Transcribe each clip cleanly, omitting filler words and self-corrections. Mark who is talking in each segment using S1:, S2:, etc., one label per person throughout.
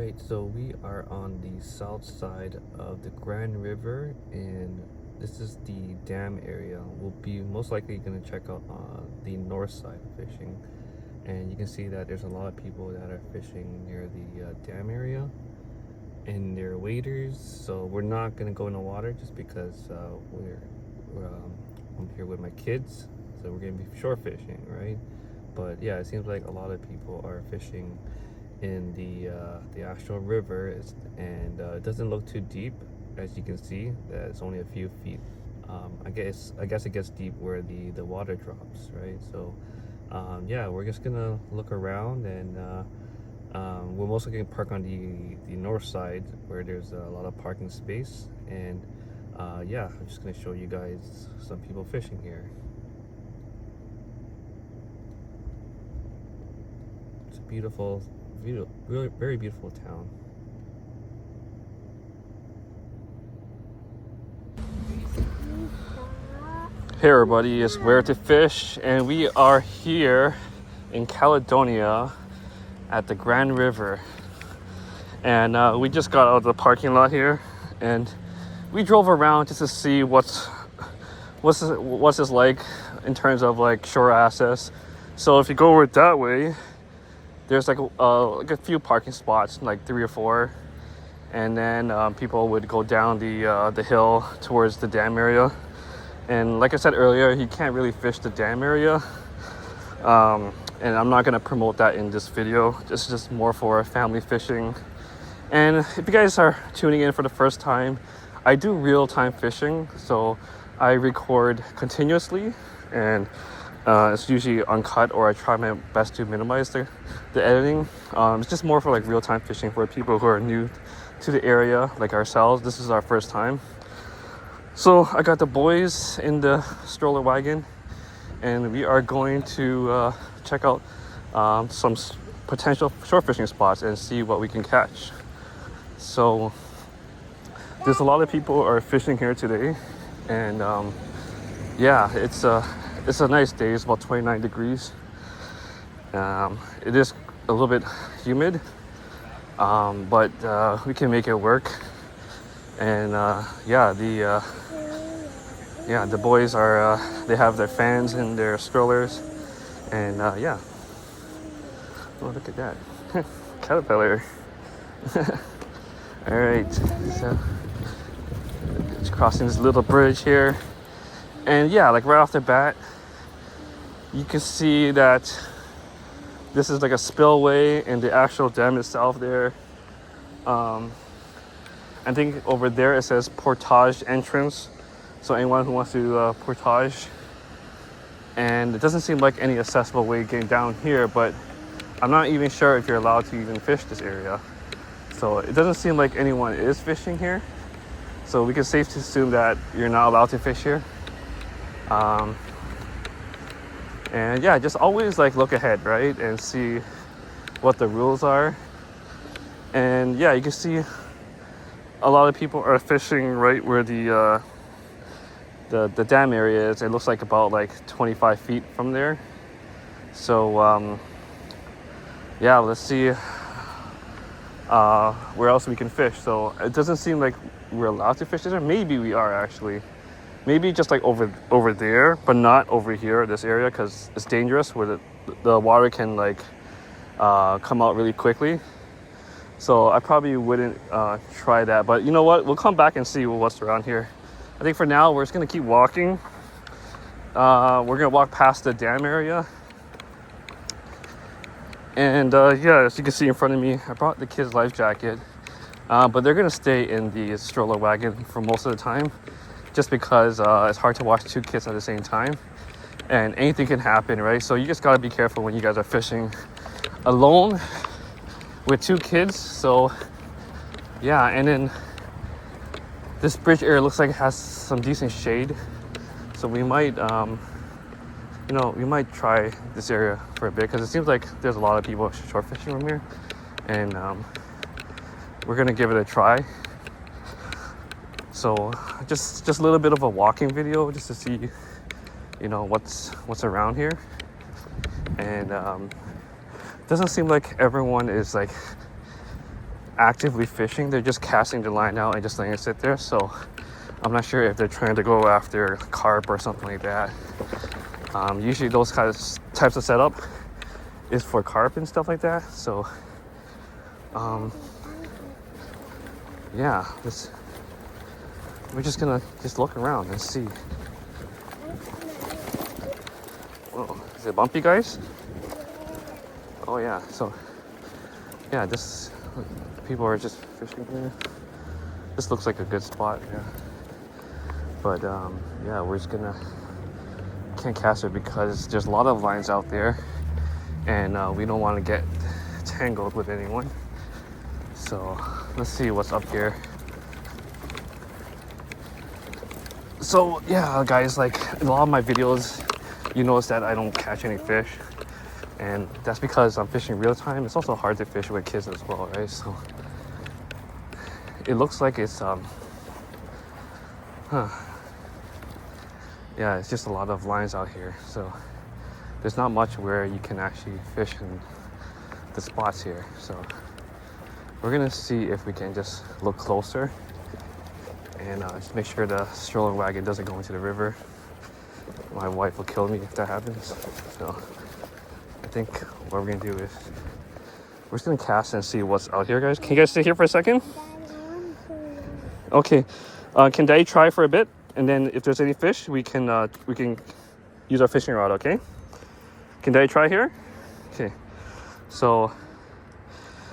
S1: Alright, so we are on the south side of the Grand River, and this is the dam area. We'll be most likely going to check out the north side of fishing, and you can see that there's a lot of people that are fishing near the dam area, and they're waders. So we're not going to go in the water just because I'm here with my kids, so we're going to be shore fishing, right? But yeah, it seems like a lot of people are fishing in the actual river, and it doesn't look too deep, as you can see. That it's only a few feet. I guess it gets deep where the water drops, right? So yeah, we're just gonna look around, and we're mostly gonna park on the north side where there's a lot of parking space, and yeah, I'm just gonna show you guys some people fishing here. It's a beautiful, really very beautiful town. Hey everybody, it's Where to Fish, and we are here in Caledonia at the Grand River, and we just got out of the parking lot here, and we drove around just to see what's this like in terms of like shore access. So if you go over that way, there's like a few parking spots, like 3 or 4, and then people would go down the hill towards the dam area. And like I said earlier, you can't really fish the dam area, and I'm not going to promote that in this video. It's just more for family fishing. And if you guys are tuning in for the first time, I do real-time fishing, so I record continuously, and it's usually uncut, or I try my best to minimize the editing. It's just more for like real-time fishing for people who are new to the area like ourselves. This is our first time. So I got the boys in the stroller wagon, and we are going to check out some potential shore fishing spots and see what we can catch. So there's a lot of people are fishing here today, and yeah, it's a nice day. It's about 29 degrees. It is a little bit humid, but we can make it work. And yeah, the boys are they have their fans and their strollers, and yeah. Oh, look at that caterpillar. All right, so just crossing this little bridge here, and yeah, like right off the bat, you can see that this is like a spillway, and the actual dam itself there. I think over there it says Portage entrance, so anyone who wants to portage. And it doesn't seem like any accessible way getting down here, but I'm not even sure if you're allowed to even fish this area. So it doesn't seem like anyone is fishing here, so we can safely assume that you're not allowed to fish here. And yeah, just always like look ahead, right, and see what the rules are. And yeah, you can see a lot of people are fishing right where the dam area is. It looks like about like 25 feet from there. So yeah, let's see where else we can fish. So it doesn't seem like we're allowed to fish there. Maybe we are actually. Maybe just like over there, but not over here, this area, because it's dangerous where the water can like come out really quickly. So I probably wouldn't try that. But you know what? We'll come back and see what's around here. I think for now, we're just going to keep walking. We're going to walk past the dam area. And yeah, as you can see in front of me, I brought the kids' life jacket. But they're going to stay in the stroller wagon for most of the time, just because it's hard to watch 2 kids at the same time. And anything can happen, right? So you just got to be careful when you guys are fishing alone with 2 kids. So yeah, and then this bridge area looks like it has some decent shade, so we might we might try this area for a bit, because it seems like there's a lot of people shore fishing from here, and we're gonna give it a try. So just a little bit of a walking video, just to see what's around here. And doesn't seem like everyone is like actively fishing. They're just casting the line out and just letting it sit there. So I'm not sure if they're trying to go after carp or something like that. Usually those types of setup is for carp and stuff like that. So yeah, we're just gonna look around and see. Whoa, is it bumpy, guys? Oh yeah, so yeah, people are just fishing here. This looks like a good spot, yeah. But yeah, we're just can't cast it because there's a lot of lines out there, and we don't want to get tangled with anyone. So let's see what's up here. So yeah, guys, like in a lot of my videos, you notice that I don't catch any fish, and that's because I'm fishing real time. It's also hard to fish with kids as well, right? So it looks like it's yeah, it's just a lot of lines out here. So there's not much where you can actually fish in the spots here. So we're gonna see if we can just look closer and just make sure the stroller wagon doesn't go into the river. My wife will kill me if that happens. So I think what we're gonna do is we're just gonna cast and see what's out here, guys. Can you guys sit here for a second? Okay. Can Daddy try for a bit, and then if there's any fish, we can use our fishing rod. Okay. Can Daddy try here? Okay. So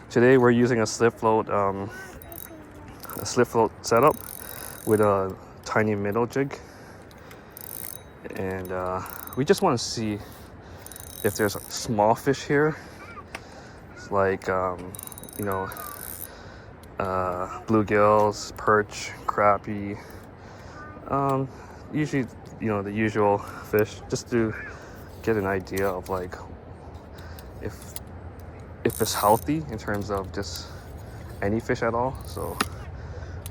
S1: today we're using a slip float setup with a tiny minnow jig, and we just want to see if there's small fish here. It's like you know, bluegills, perch, crappie, usually, you know, the usual fish, just to get an idea of like if it's healthy in terms of just any fish at all. So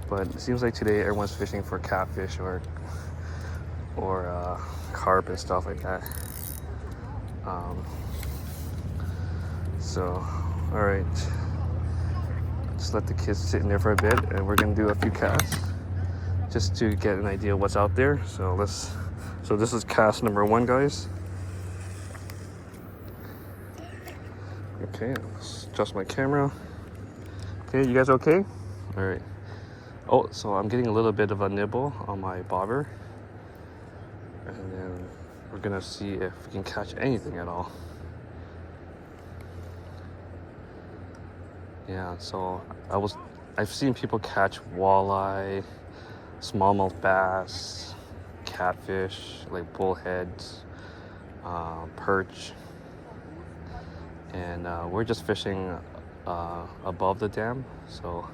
S1: but it seems like today everyone's fishing for catfish or carp and stuff like that. So all right, just let the kids sit in there for a bit, and we're gonna do a few casts just to get an idea of what's out there. So this is cast number 1, guys. Okay, let's adjust my camera. Okay, you guys okay? All right. Oh, so I'm getting a little bit of a nibble on my bobber, and then we're gonna see if we can catch anything at all. Yeah, so I've seen people catch walleye, smallmouth bass, catfish, like bullheads, perch, and we're just fishing above the dam, so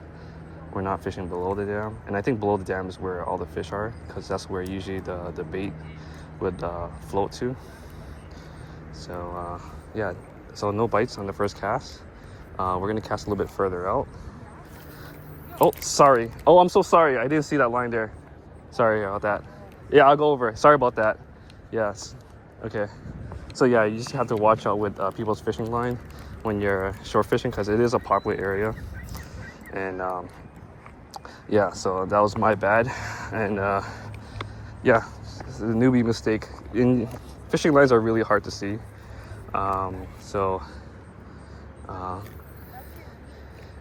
S1: we're not fishing below the dam. And I think below the dam is where all the fish are, because that's where usually the bait would float to. So yeah, so no bites on the first cast. We're gonna cast a little bit further out. Oh, sorry. Oh, I'm so sorry. I didn't see that line there. Sorry about that. Yeah, I'll go over. Sorry about that. Yes. Okay. So yeah, you just have to watch out with people's fishing line when you're shore fishing, because it is a popular area. And yeah, so that was my bad. And yeah, it's a newbie mistake. Fishing lines are really hard to see.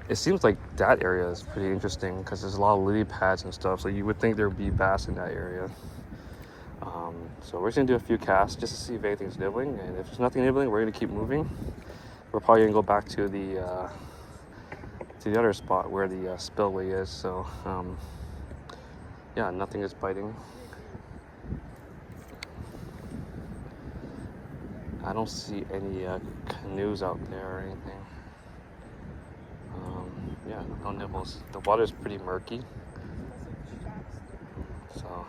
S1: It seems like that area is pretty interesting because there's a lot of lily pads and stuff, so you would think there would be bass in that area. So we're just gonna do a few casts just to see if anything's nibbling, and if there's nothing nibbling, we're gonna keep moving. We're probably gonna go back to the other spot where the spillway is. So yeah, nothing is biting. I don't see any canoes out there or anything. Yeah, no nibbles. The water's pretty murky. So,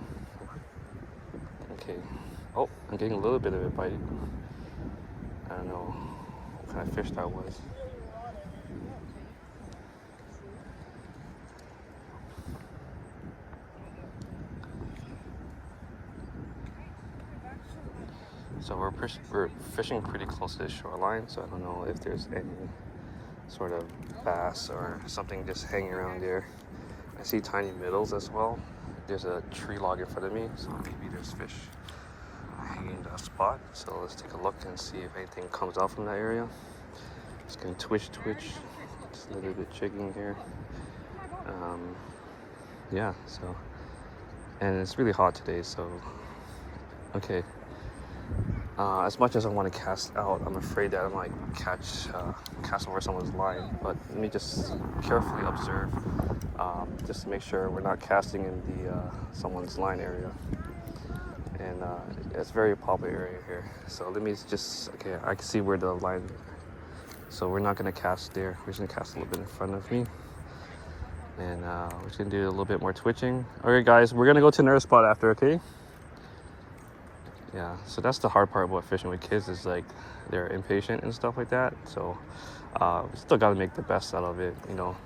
S1: okay. Oh, I'm getting a little bit of it biting. I don't know what kind of fish that was. So we're fishing pretty close to the shoreline, so I don't know if there's any sort of bass or something just hanging around there. I see tiny minnows as well. There's a tree log in front of me, so maybe there's fish hanging in that spot. So let's take a look and see if anything comes out from that area. It's gonna twitch. Just a little bit jigging here. Yeah, so, and it's really hot today, so okay. As much as I want to cast out, I'm afraid that I might cast over someone's line. But let me just carefully observe, just to make sure we're not casting in the someone's line area. And it's a very popular area here. So let me just, okay, I can see where the line. So we're not gonna cast there. We're just gonna cast a little bit in front of me. And we're just gonna do a little bit more twitching. Okay, guys, we're gonna go to another spot after, okay? Yeah, so that's the hard part about fishing with kids is like they're impatient and stuff like that. So we still got to make the best out of it, you know.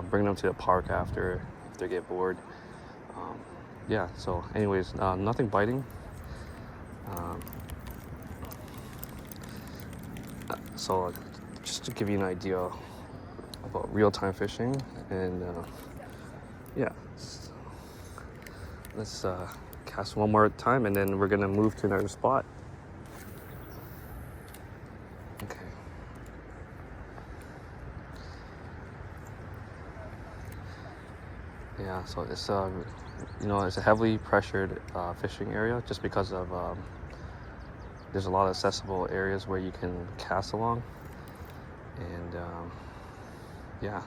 S1: Bring them to the park after if they get bored. Yeah, so anyways, nothing biting. So just to give you an idea about real-time fishing, and yeah, let's cast one more time and then we're gonna move to another spot. Okay. Yeah, so it's you know, it's a heavily pressured fishing area just because of there's a lot of accessible areas where you can cast along, and yeah.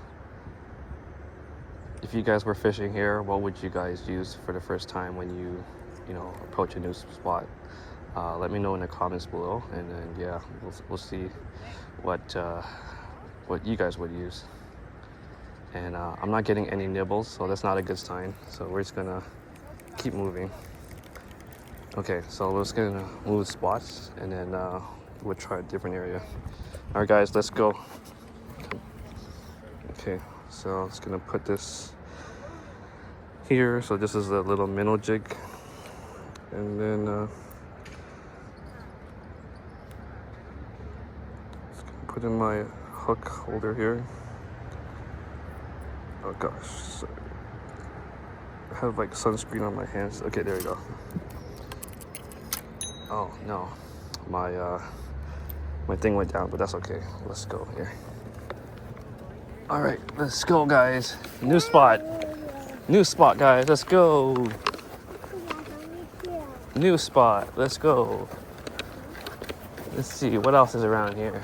S1: If you guys were fishing here, what would you guys use for the first time when you know, approach a new spot? Let me know in the comments below, and then yeah, we'll see what you guys would use. And I'm not getting any nibbles, so that's not a good sign. So we're just gonna keep moving. Okay, so we're just gonna move spots, and then we'll try a different area. All right, guys, let's go. Okay. So I'm just gonna put this here. So this is a little minnow jig, and then just gonna put in my hook holder here. Oh gosh, sorry. I have like sunscreen on my hands. Okay, there we go. Oh no, my thing went down, but that's okay. Let's go here. All right, let's go, guys. New spot, guys. Let's go. New spot. Let's go. Let's see what else is around here.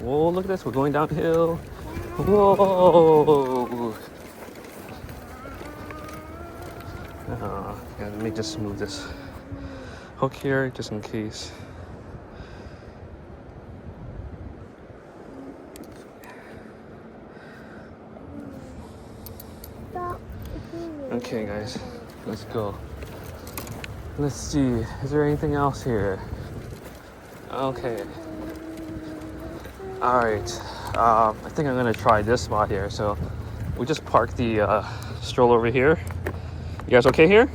S1: Whoa, look at this. We're going downhill. Whoa. Yeah, let me just move this hook here just in case. Okay, guys, let's go. Let's see, is there anything else here? Okay. All right. I think I'm gonna try this spot here. So we just parked the stroller over here. You guys okay here?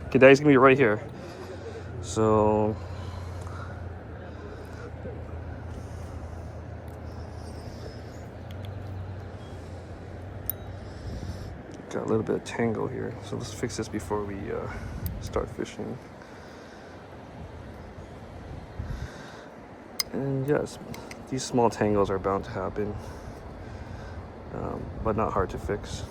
S1: Okay, Daddy's gonna be right here. So got a little bit of tangle here. So let's fix this before we start fishing. And yes, these small tangles are bound to happen, but not hard to fix.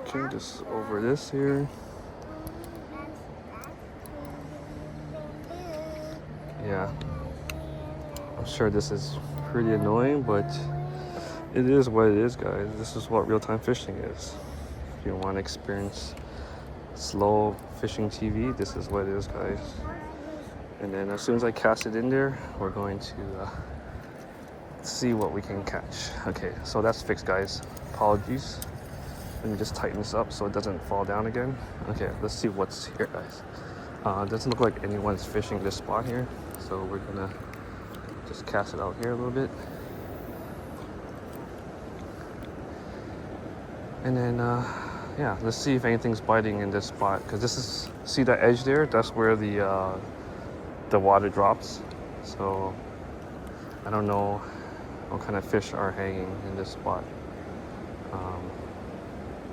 S1: Okay, just over this here. Yeah. I'm sure this is pretty annoying, but it is what it is, guys. This is what real-time fishing is. If you want to experience slow fishing TV, this is what it is, guys. And then as soon as I cast it in there, we're going to see what we can catch. Okay, so that's fixed, guys. Apologies. Let me just tighten this up so it doesn't fall down again. Okay, let's see what's here, guys. It doesn't look like anyone's fishing this spot here, so we're gonna just cast it out here a little bit. And then, yeah, let's see if anything's biting in this spot. Because this is, see that edge there? That's where the water drops. So, I don't know what kind of fish are hanging in this spot.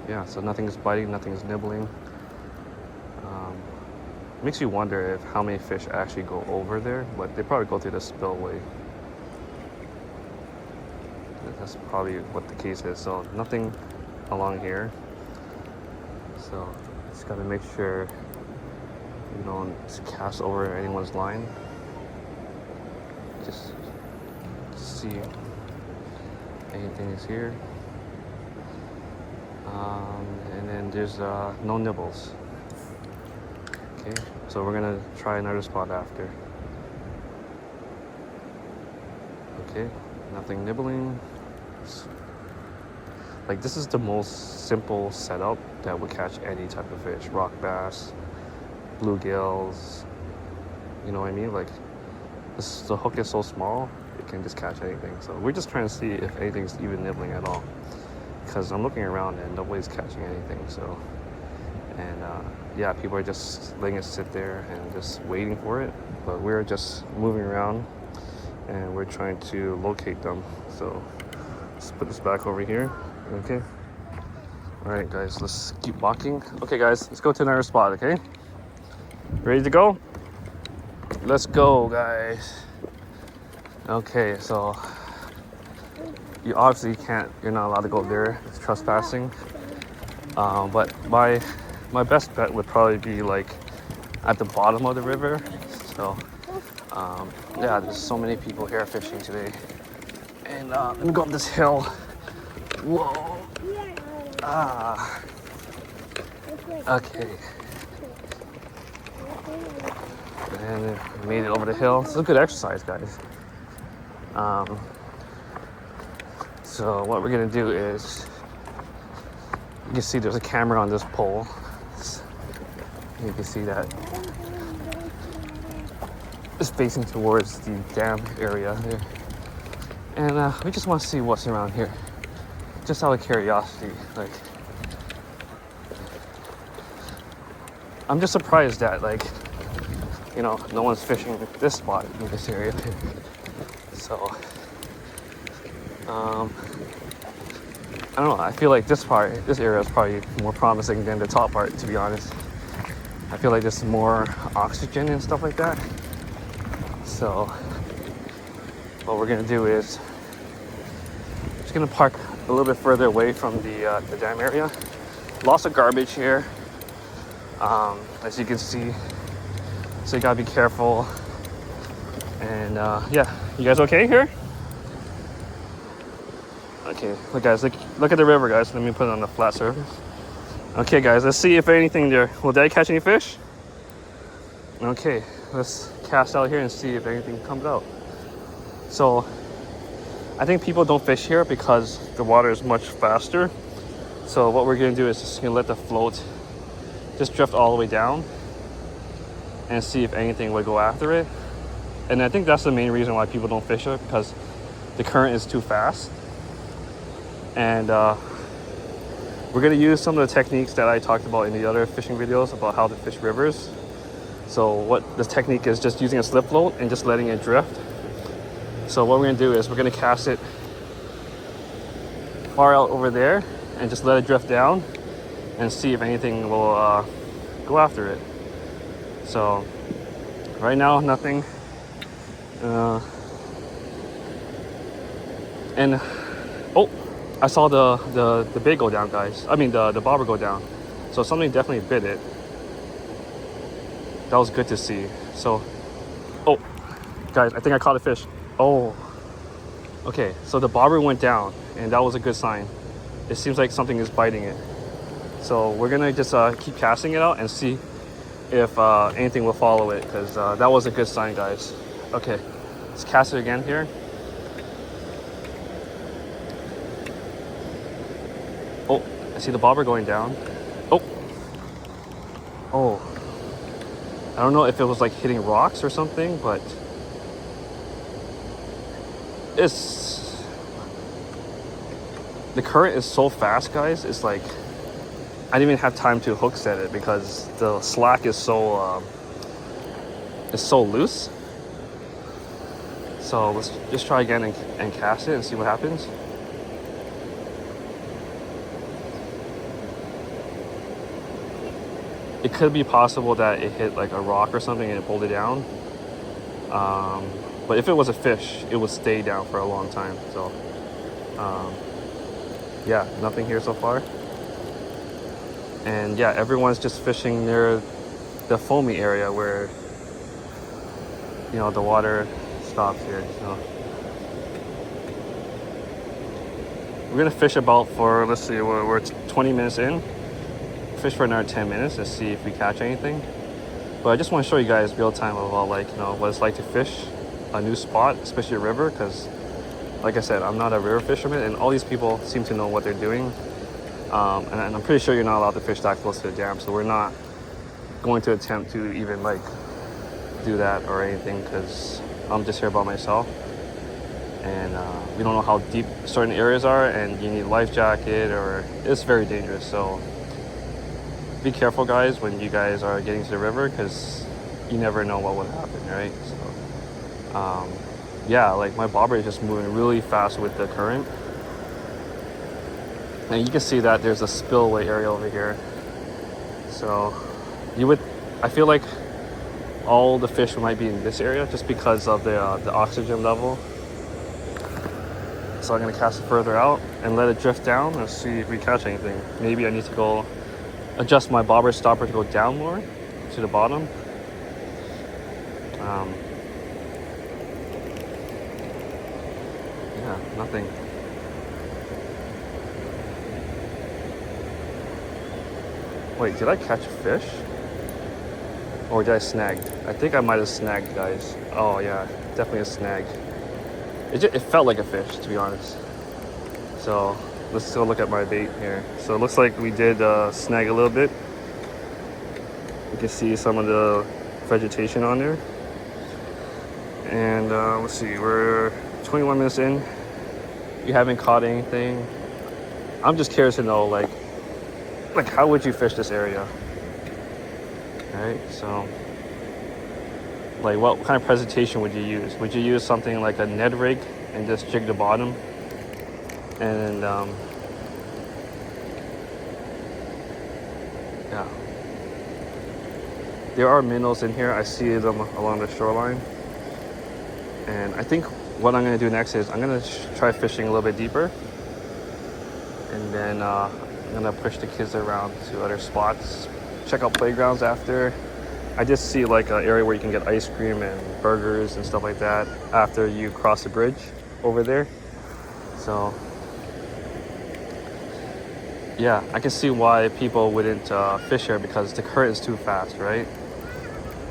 S1: Yeah, so nothing's biting, nothing's nibbling. Makes you wonder if how many fish actually go over there, but they probably go through the spillway. That's probably what the case is. So nothing along here. So just gotta make sure you don't cast over anyone's line. Just see anything is here. And then there's no nibbles. Okay, so we're gonna try another spot after. Okay, nothing nibbling. Like, this is the most simple setup that would catch any type of fish. Rock bass, bluegills, you know what I mean? Like, the hook is so small, it can just catch anything. So we're just trying to see if anything's even nibbling at all. Because I'm looking around and nobody's catching anything, so. And yeah, people are just letting it sit there and just waiting for it. But we're just moving around and we're trying to locate them. So let's put this back over here. Okay. All right, guys, let's keep walking. Okay, guys, let's go to another spot. Okay. Ready to go? Let's go, guys. Okay, so you obviously can't. You're not allowed to go there. It's trespassing. But my best bet would probably be like at the bottom of the river. So yeah, there's so many people here fishing today. And let me go up this hill. Whoa. Okay. And we made it over the hill. It's a good exercise, guys. So what we're gonna do is, you can see there's a camera on this pole. You can see that it's facing towards the dam area here. And we just want to see what's around here. Just out of curiosity. Like, I'm just surprised that, like, you know, no one's fishing this spot in this area here. So, I don't know. I feel like this area is probably more promising than the top part, to be honest. I feel like there's more oxygen and stuff like that. So what we're gonna do is just gonna park a little bit further away from the dam area. Lots of garbage here, as you can see. So you gotta be careful. And yeah, you guys okay here? Okay, look guys, look at the river, guys. Let me put it on the flat surface. Okay guys, let's see if anything there. Will Dad catch any fish? Okay, let's cast out here and see if anything comes out. So I think people don't fish here because the water is much faster. So what we're gonna do is just gonna let the float just drift all the way down and see if anything would go after it. And I think that's the main reason why people don't fish it, because the current is too fast. And we're gonna use some of the techniques that I talked about in the other fishing videos about how to fish rivers. So what this technique is, just using a slip float and just letting it drift. So what we're gonna do is we're gonna cast it far out over there and just let it drift down and see if anything will go after it. So right now, nothing. And oh, I saw the bait go down, guys. I mean the bobber go down. So something definitely bit it. That was good to see. So, oh, guys, I think I caught a fish. Oh, okay. So the bobber went down, and that was a good sign. It seems like something is biting it. So we're gonna just keep casting it out and see if anything will follow it, because that was a good sign, guys. Okay, let's cast it again here. see the bobber going down. Oh. Oh. I don't know if it was like hitting rocks or something, but the current is so fast, guys. It's like I didn't even have time to hook set it because the slack is so loose. So let's just try again and cast it and see what happens. It could be possible that it hit like a rock or something and it pulled it down. But if it was a fish, it would stay down for a long time. So yeah, nothing here so far. And yeah, everyone's just fishing near the foamy area where, you know, the water stops here. So we're gonna fish about for, let's see, we're 20 minutes in. Fish for another 10 minutes and see if we catch anything. But I just want to show you guys real time about, like, you know, what it's like to fish a new spot, especially a river, because like I said, I'm not a river fisherman, and all these people seem to know what they're doing. And I'm pretty sure you're not allowed to fish that close to the dam, so we're not going to attempt to even like do that or anything, because I'm just here by myself, and we don't know how deep certain areas are, and you need a life jacket, or it's very dangerous. So be careful, guys, when you guys are getting to the river, because you never know what would happen, right? So yeah, like my bobber is just moving really fast with the current. And you can see that there's a spillway area over here. So I feel like all the fish might be in this area just because of the oxygen level. So I'm gonna cast it further out and let it drift down and see if we catch anything. Maybe I need to go adjust my bobber stopper to go down more to the bottom. Yeah, nothing. Wait, did I catch a fish? Or did I snag? I think I might have snagged, guys. Oh yeah, definitely a snag. It felt like a fish, to be honest. So let's go look at my bait here. So it looks like we did snag a little bit. You can see some of the vegetation on there. And let's see, we're 21 minutes in. We haven't caught anything. I'm just curious to know, like how would you fish this area? Alright, so like what kind of presentation would you use? Would you use something like a Ned rig and just jig the bottom? And yeah, there are minnows in here. I see them along the shoreline. And I think what I'm going to do next is I'm going to try fishing a little bit deeper. And then I'm going to push the kids around to other spots. Check out playgrounds after. I just see like an area where you can get ice cream and burgers and stuff like that after you cross the bridge over there. So yeah, I can see why people wouldn't fish here, because the current is too fast, right?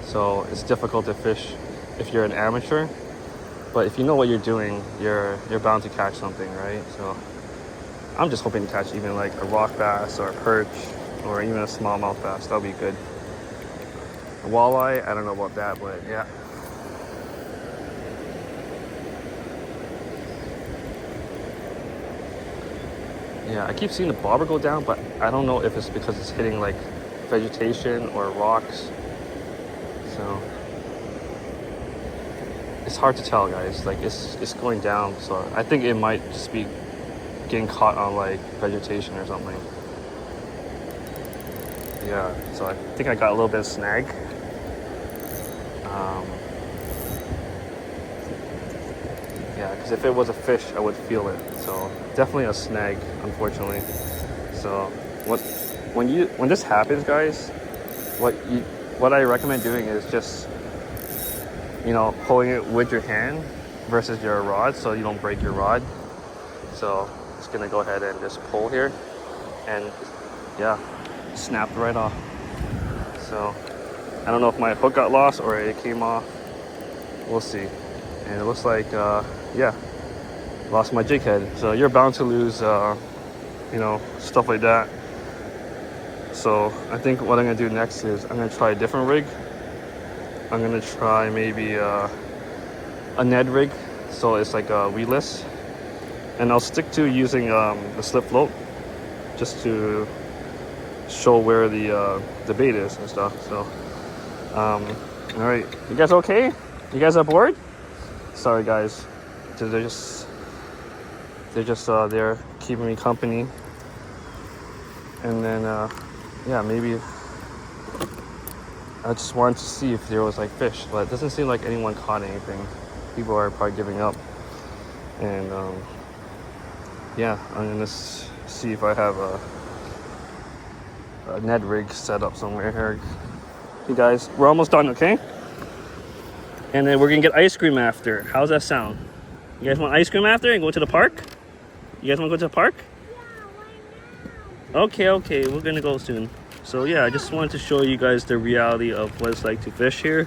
S1: So it's difficult to fish if you're an amateur. But if you know what you're doing, you're bound to catch something, right? So I'm just hoping to catch even like a rock bass or a perch or even a smallmouth bass. That'll be good. A walleye, I don't know about that, but yeah. Yeah, I keep seeing the bobber go down, but I don't know if it's because it's hitting like vegetation or rocks. So it's hard to tell, guys. Like it's going down, so I think it might just be getting caught on like vegetation or something. Yeah, so I think I got a little bit of snag. Yeah, because if it was a fish, I would feel it. So definitely a snag, unfortunately. So when this happens, guys, what I recommend doing is just, you know, pulling it with your hand versus your rod, so you don't break your rod. So just gonna go ahead and just pull here, and yeah, snapped right off. So I don't know if my hook got lost or it came off. We'll see. And it looks like yeah, lost my jig head. So you're bound to lose you know, stuff like that So I think what I'm gonna do next is I'm gonna try a different rig. I'm gonna try maybe a Ned rig, so it's like a weedless, and I'll stick to using the slip float just to show where the bait is and stuff. So all right, you guys okay? You guys are bored? Sorry guys, they're just there keeping me company. And then yeah, maybe I just wanted to see if there was like fish, but it doesn't seem like anyone caught anything. People are probably giving up. And yeah, I'm gonna see if I have a Ned rig set up somewhere here. Hey guys, we're almost done, okay? And then we're gonna get ice cream after. How's that sound? You guys want ice cream after and go to the park? You guys want to go to the park? Okay, we're gonna go soon. So yeah, I just wanted to show you guys the reality of what it's like to fish here.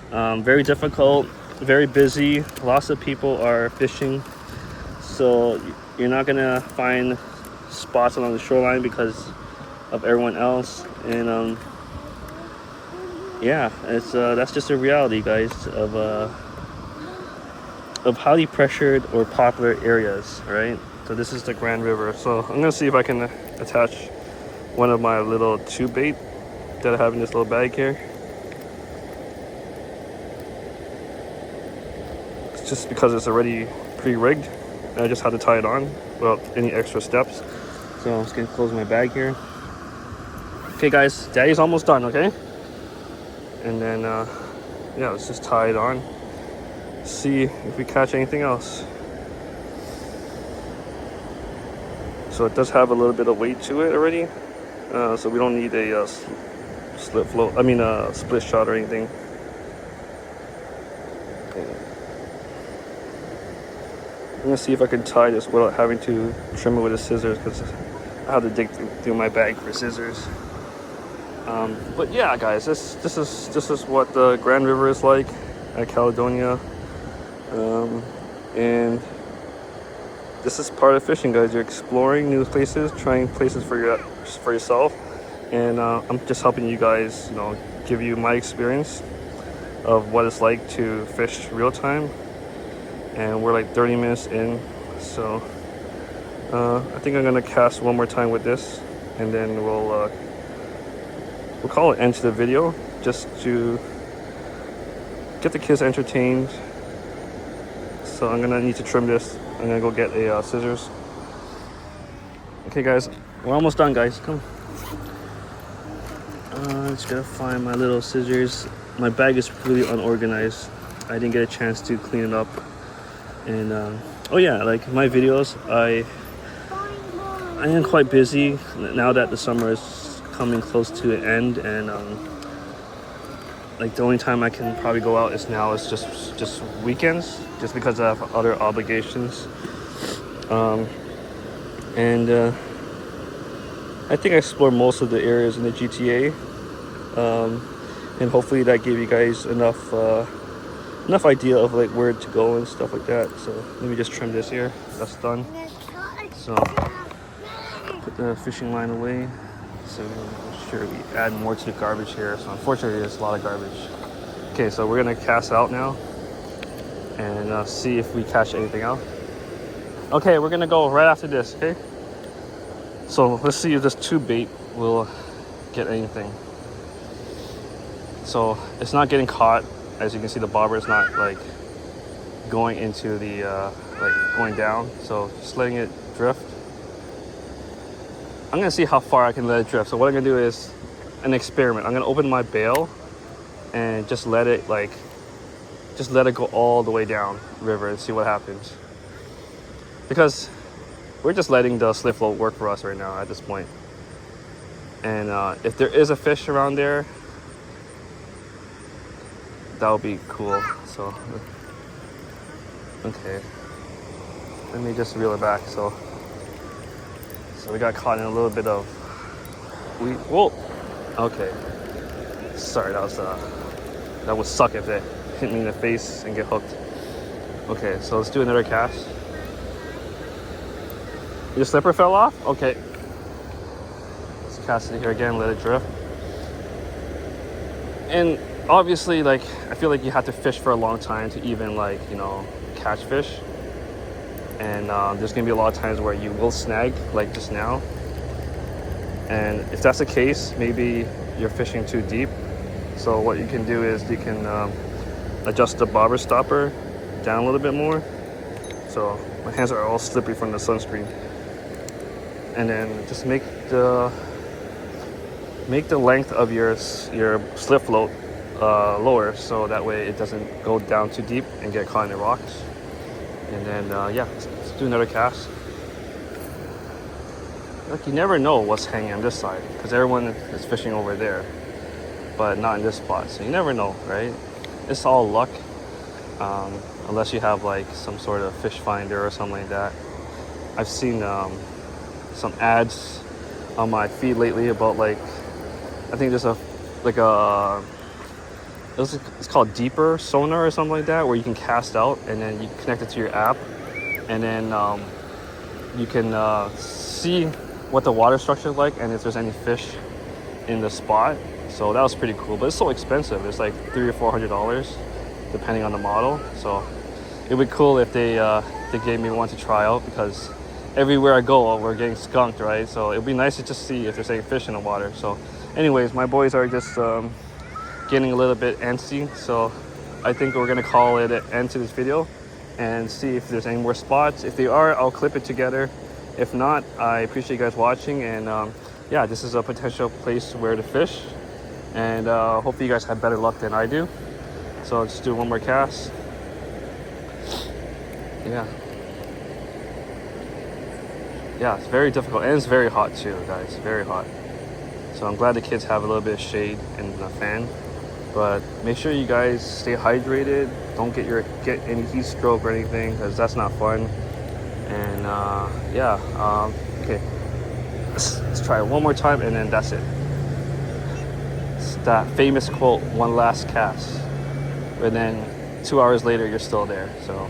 S1: Very difficult, very busy. Lots of people are fishing, so you're not gonna find spots along the shoreline because of everyone else. And yeah, it's that's just a reality, guys, of highly pressured or popular areas, right? So this is the Grand River. So I'm gonna see if I can attach one of my little tube bait that I have in this little bag here. It's just because it's already pre-rigged, and I just had to tie it on without any extra steps. So I'm just gonna close my bag here. Okay guys, Daddy's almost done, okay? And then yeah, let's just tie it on. See if we catch anything else. So it does have a little bit of weight to it already, so we don't need a split float. I mean a split shot or anything. I'm gonna see if I can tie this without having to trim it with the scissors, because I have to dig through my bag for scissors. But yeah, guys, this is what the Grand River is like at Caledonia, and this is part of fishing, guys. You're exploring new places, trying places for yourself, and I'm just helping you guys, you know, give you my experience of what it's like to fish real time. And we're like 30 minutes in, so I think I'm gonna cast one more time with this, and then we'll call it end to the video, just to get the kids entertained. So I'm gonna need to trim this. I'm gonna go get a scissors. Okay guys, we're almost done, guys. Come. Just gotta find my little scissors. My bag is really unorganized. I didn't get a chance to clean it up. And oh yeah, like my videos, I am quite busy now that the summer is coming close to an end, and like the only time I can probably go out is just weekends, just because I have other obligations. And I think I explored most of the areas in the GTA, and hopefully that gave you guys enough idea of like where to go and stuff like that. So let me just trim this here. That's done. So put the fishing line away. So make sure we add more to the garbage here. So unfortunately, there's a lot of garbage. Okay, so we're gonna cast out now and see if we catch anything out. Okay, we're gonna go right after this. Okay. So let's see if this tube bait will get anything. So it's not getting caught. As you can see, the bobber is not like going into the like going down, so just letting it drift. I'm gonna see how far I can let it drift. So what I'm gonna do is an experiment. I'm gonna open my bail and just let it go all the way down river and see what happens, because we're just letting the slip float work for us right now at this point. And if there is a fish around there, that would be cool. So okay, let me just reel it back. So we got caught in a little bit of whoa. Okay, sorry, that would suck if it hit me in the face and get hooked. Okay, so let's do another cast. Your slipper fell off? Okay, let's cast it here again, let it drift. And obviously, like, I feel like you have to fish for a long time to even, like, you know, catch fish. And there's gonna be a lot of times where you will snag, like just now. And if that's the case, maybe you're fishing too deep. So what you can do is you can adjust the bobber stopper down a little bit more. So my hands are all slippery from the sunscreen. And then just make the length of your slip float lower, so that way it doesn't go down too deep and get caught in the rocks. And then yeah, let's do another cast. Look, you never know what's hanging on this side because everyone is fishing over there, but not in this spot. So you never know, right? It's all luck, unless you have like some sort of fish finder or something like that. I've seen some ads on my feed lately about, like, I think there's it's called Deeper Sonar or something like that, where you can cast out and then you connect it to your app, and then you can see what the water structure is like and if there's any fish in the spot. So that was pretty cool, but it's so expensive. It's like $300 or $400 depending on the model. So it would be cool if they gave me one to try out, because everywhere I go we're getting skunked, right? So it'd be nice to just see if there's any fish in the water. So anyways, my boys are just getting a little bit antsy, so I think we're gonna call it an end to this video and see if there's any more spots. If they are, I'll clip it together. If not, I appreciate you guys watching, and yeah, this is a potential place where to fish, and hopefully you guys have better luck than I do. So let's do one more cast. Yeah, it's very difficult, and it's very hot too, guys, very hot. So I'm glad the kids have a little bit of shade and a fan, but make sure you guys stay hydrated. Don't get any heat stroke or anything, because that's not fun. And yeah, okay, let's try it one more time, and then that's it. It's that famous quote, one last cast, but then 2 hours later you're still there. So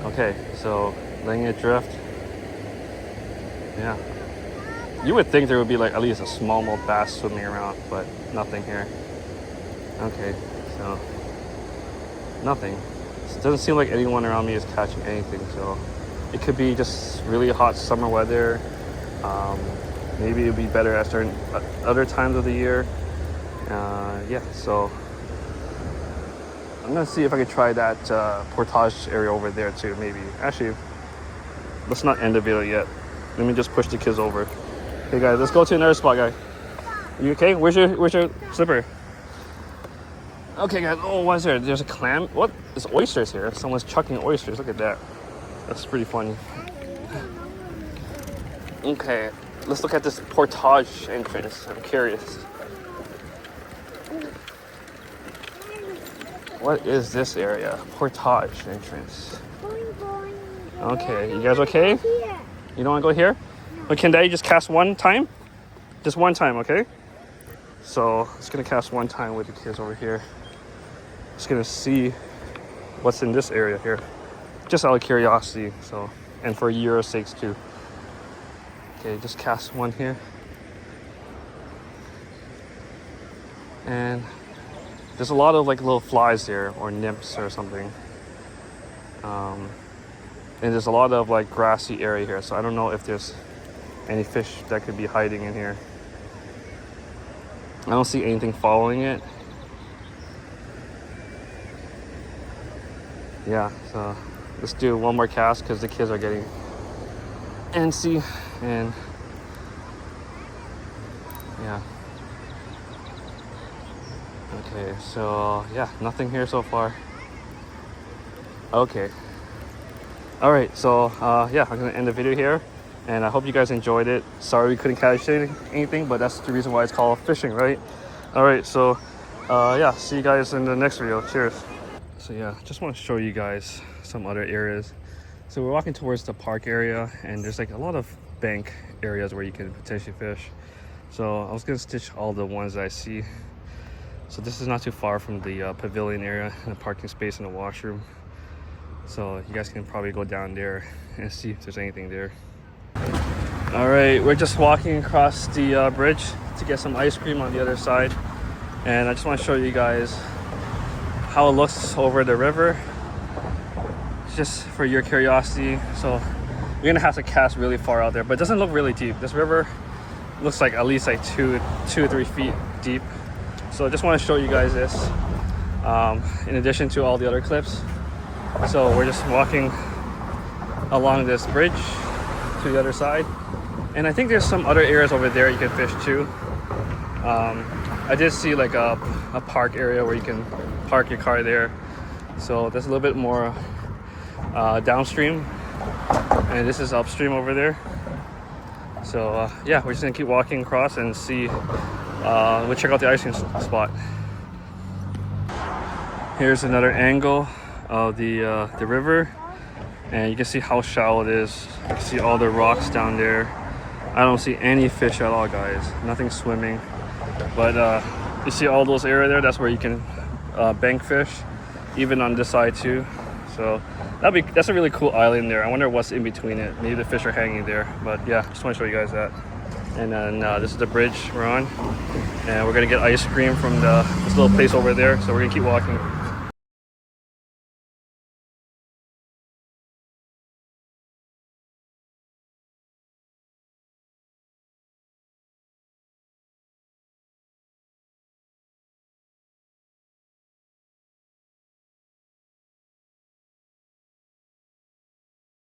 S1: okay, so letting it drift. Yeah, you would think there would be like at least a smallmouth bass swimming around, but nothing here. Okay, so nothing. It doesn't seem like anyone around me is catching anything, so it could be just really hot summer weather. Maybe it would be better at certain other times of the year. Yeah, so I'm gonna see if I could try that Portage area over there too, maybe. Actually, let's not end the video yet. Let me just push the kids over. Okay guys, let's go to another spot, guy. You okay? Where's your slipper? Okay guys, oh, what is there? There's a clam. What? There's oysters here. Someone's chucking oysters. Look at that. That's pretty funny. Okay, let's look at this Portage entrance. I'm curious. What is this area? Portage entrance. Okay, you guys okay? You don't want to go here? But can Daddy just cast one time? Just one time, okay? So I'm just gonna cast one time with the kids over here. Just gonna see what's in this area here, just out of curiosity. So, and for your sakes too. Okay, just cast one here, and there's a lot of like little flies there, or nymphs or something. And there's a lot of like grassy area here, so I don't know if there's any fish that could be hiding in here. I don't see anything following it. Yeah, so let's do one more cast because the kids are getting antsy, and yeah. Okay, so yeah, nothing here so far. Okay. All right, so yeah, I'm gonna end the video here, and I hope you guys enjoyed it. Sorry we couldn't catch anything, but that's the reason why it's called fishing, right? All right, so yeah, see you guys in the next video. Cheers. So yeah, just want to show you guys some other areas. So we're walking towards the park area, and there's like a lot of bank areas where you can potentially fish. So I was gonna stitch all the ones that I see. So this is not too far from the pavilion area and the parking space and the washroom. So you guys can probably go down there and see if there's anything there. All right, we're just walking across the bridge to get some ice cream on the other side, and I just want to show you guys how it looks over the river, just for your curiosity. So you're gonna have to cast really far out there, but it doesn't look really deep. This river looks like at least like 2 or 3 feet deep. So I just want to show you guys this in addition to all the other clips. So we're just walking along this bridge to the other side, and I think there's some other areas over there you can fish too. I did see like a park area where you can park your car there, so that's a little bit more downstream, and this is upstream over there. So yeah, we're just gonna keep walking across and see. We'll check out the ice cream spot. Here's another angle of the river, and you can see how shallow it is. You can see all the rocks down there. I don't see any fish at all, guys. Nothing swimming. But you see all those areas there? That's where you can bank fish, even on this side too. So that's a really cool island there. I wonder what's in between it. Maybe the fish are hanging there. But yeah, just want to show you guys that. And then this is the bridge we're on, and we're gonna get ice cream from this little place over there. So we're gonna keep walking.